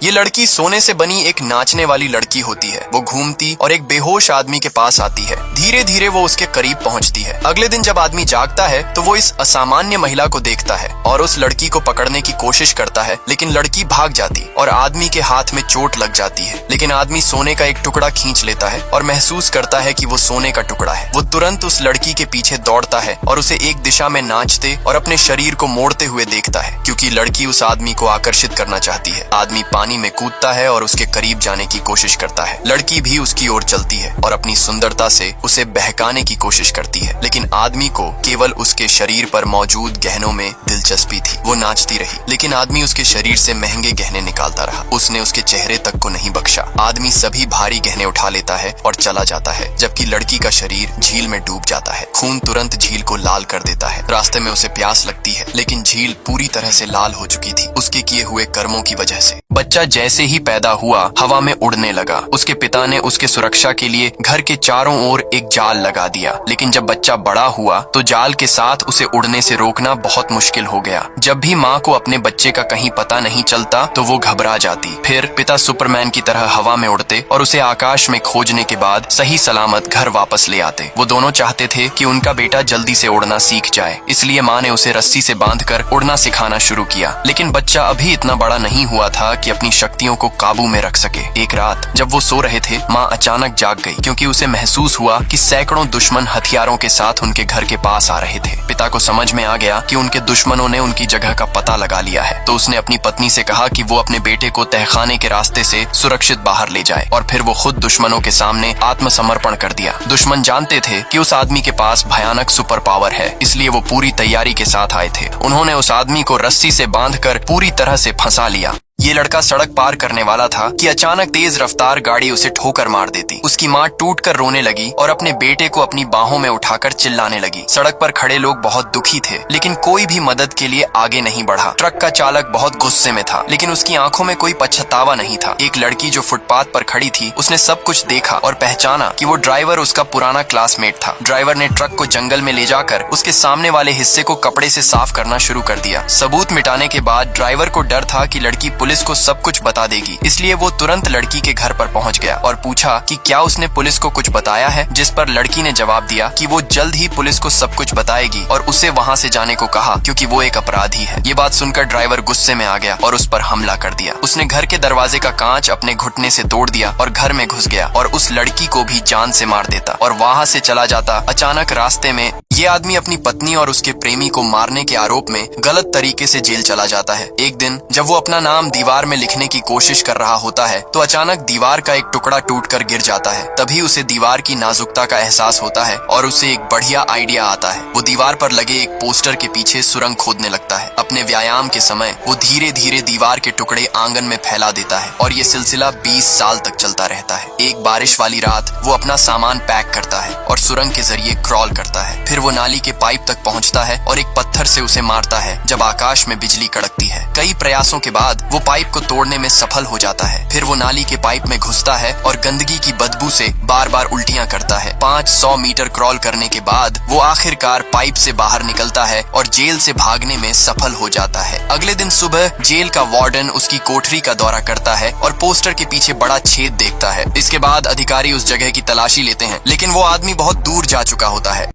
ये लड़की सोने से बनी एक नाचने वाली लड़की होती है। वो घूमती और एक बेहोश आदमी के पास आती है। धीरे धीरे वो उसके करीब पहुंचती है। अगले दिन जब आदमी जागता है तो वो इस असामान्य महिला को देखता है और उस लड़की को पकड़ने की कोशिश करता है, लेकिन लड़की भाग जाती और आदमी के हाथ में चोट लग जाती है। लेकिन आदमी सोने का एक टुकड़ा खींच लेता है और महसूस करता है कि वो सोने का टुकड़ा है। वो तुरंत उस लड़की के पीछे दौड़ता है और उसे एक दिशा में नाचते और अपने शरीर को मोड़ते हुए देखता है, क्योंकि लड़की उस आदमी को आकर्षित करना चाहती है। आदमी पानी में कूदता है और उसके करीब जाने की कोशिश करता है। लड़की भी उसकी ओर चलती है और अपनी सुंदरता से उसे बहकाने की कोशिश करती है, लेकिन आदमी को केवल उसके शरीर पर मौजूद गहनों में दिलचस्पी थी। वो नाचती रही, लेकिन आदमी उसके शरीर से महंगे गहने निकालता रहा। उसने उसके चेहरे तक को नहीं बख्शा। आदमी सभी भारी गहने उठा लेता है और चला जाता है, जबकि लड़की का शरीर झील में डूब जाता है। खून तुरंत झील को लाल कर देता है। रास्ते में उसे प्यास लगती है, लेकिन झील पूरी तरह से लाल हो चुकी थी, उसके किए हुए कर्मों की वजह से। बच्चा जैसे ही पैदा हुआ हवा में उड़ने लगा। उसके पिता ने उसके सुरक्षा के लिए घर के चारों ओर एक जाल लगा दिया, लेकिन जब बच्चा बड़ा हुआ तो जाल के साथ उसे उड़ने से रोकना बहुत मुश्किल हो गया। जब भी माँ को अपने बच्चे का कहीं पता नहीं चलता तो वो घबरा जाती। फिर पिता सुपरमैन की तरह हवा में उड़ते और उसे आकाश में खोजने के बाद सही सलामत घर वापस ले आते। वो दोनों चाहते थे कि उनका बेटा जल्दी से उड़ना सीख जाए, इसलिए माँ ने उसे रस्सी से बांधकर उड़ना सिखाना शुरू किया। लेकिन बच्चा अभी इतना बड़ा नहीं हुआ था कि अपनी शक्तियों को काबू में रख सके। एक रात जब वो सो रहे थे, माँ अचानक जाग गई, क्योंकि उसे महसूस हुआ कि सैकड़ों दुश्मन हथियारों के साथ उनके घर के पास आ रहे थे। पिता को समझ में आ गया कि उनके दुश्मनों ने उनकी जगह का पता लगा लिया है, तो उसने अपनी पत्नी से कहा कि वो अपने बेटे को तहखाने के रास्ते से सुरक्षित बाहर ले जाए, और फिर वो खुद दुश्मनों के सामने आत्मसमर्पण कर दिया। दुश्मन जानते थे कि उस आदमी के पास भयानक सुपर पावर है, इसलिए वो पूरी तैयारी के साथ आए थे। उन्होंने उस आदमी को रस्सी से बांधकर पूरी तरह से फंसा लिया। ये लड़का सड़क पार करने वाला था कि अचानक तेज रफ्तार गाड़ी उसे ठोकर मार देती। उसकी माँ टूटकर रोने लगी और अपने बेटे को अपनी बाहों में उठाकर चिल्लाने लगी। सड़क पर खड़े लोग बहुत दुखी थे, लेकिन कोई भी मदद के लिए आगे नहीं बढ़ा। ट्रक का चालक बहुत गुस्से में था, लेकिन उसकी आंखों में कोई पछतावा नहीं था। एक लड़की जो फुटपाथ पर खड़ी थी, उसने सब कुछ देखा और पहचाना कि वो ड्राइवर उसका पुराना क्लासमेट था। ड्राइवर ने ट्रक को जंगल में ले जाकर उसके सामने वाले हिस्से को कपड़े से साफ करना शुरू कर दिया। सबूत मिटाने के बाद ड्राइवर को डर था कि लड़की पुलिस को सब कुछ बता देगी, इसलिए वो तुरंत लड़की के घर पर पहुंच गया और पूछा कि क्या उसने पुलिस को कुछ बताया है, जिस पर लड़की ने जवाब दिया कि वो जल्द ही पुलिस को सब कुछ बताएगी और उसे वहां से जाने को कहा, क्योंकि वो एक अपराधी है। ये बात सुनकर ड्राइवर गुस्से में आ गया और उस पर हमला कर दिया। उसने घर के दरवाजे का कांच अपने घुटने से तोड़ दिया और घर में घुस गया और उस लड़की को भी जान से मार देता और वहां से चला जाता। अचानक रास्ते में ये आदमी अपनी पत्नी और उसके प्रेमी को मारने के आरोप में गलत तरीके से जेल चला जाता है। एक दिन जब वो अपना नाम दीवार में लिखने की कोशिश कर रहा होता है तो अचानक दीवार का एक टुकड़ा टूटकर गिर जाता है। तभी उसे दीवार की नाजुकता का एहसास होता है और उसे एक बढ़िया आइडिया आता है। वो दीवार पर लगे एक पोस्टर के पीछे सुरंग खोदने लगता है। अपने व्यायाम के समय वो धीरे धीरे दीवार के टुकड़े आंगन में फैला देता है और ये सिलसिला 20 साल तक चलता रहता है। एक बारिश वाली रात वो अपना सामान पैक करता है और सुरंग के जरिए क्रॉल करता है। फिर वो नाली के पाइप तक पहुंचता है और एक पत्थर से उसे मारता है जब आकाश में बिजली कड़कती है। कई प्रयासों के बाद वो पाइप को तोड़ने में सफल हो जाता है। फिर वो नाली के पाइप में घुसता है और गंदगी की बदबू से बार बार उल्टियां करता है। 500 मीटर क्रॉल करने के बाद वो आखिरकार पाइप से बाहर निकलता है और जेल से भागने में सफल हो जाता है। अगले दिन सुबह जेल का वार्डन उसकी कोठरी का दौरा करता है और पोस्टर के पीछे बड़ा छेद देखता है। इसके बाद अधिकारी उस जगह की तलाशी लेते हैं, लेकिन वो आदमी बहुत दूर जा चुका होता है।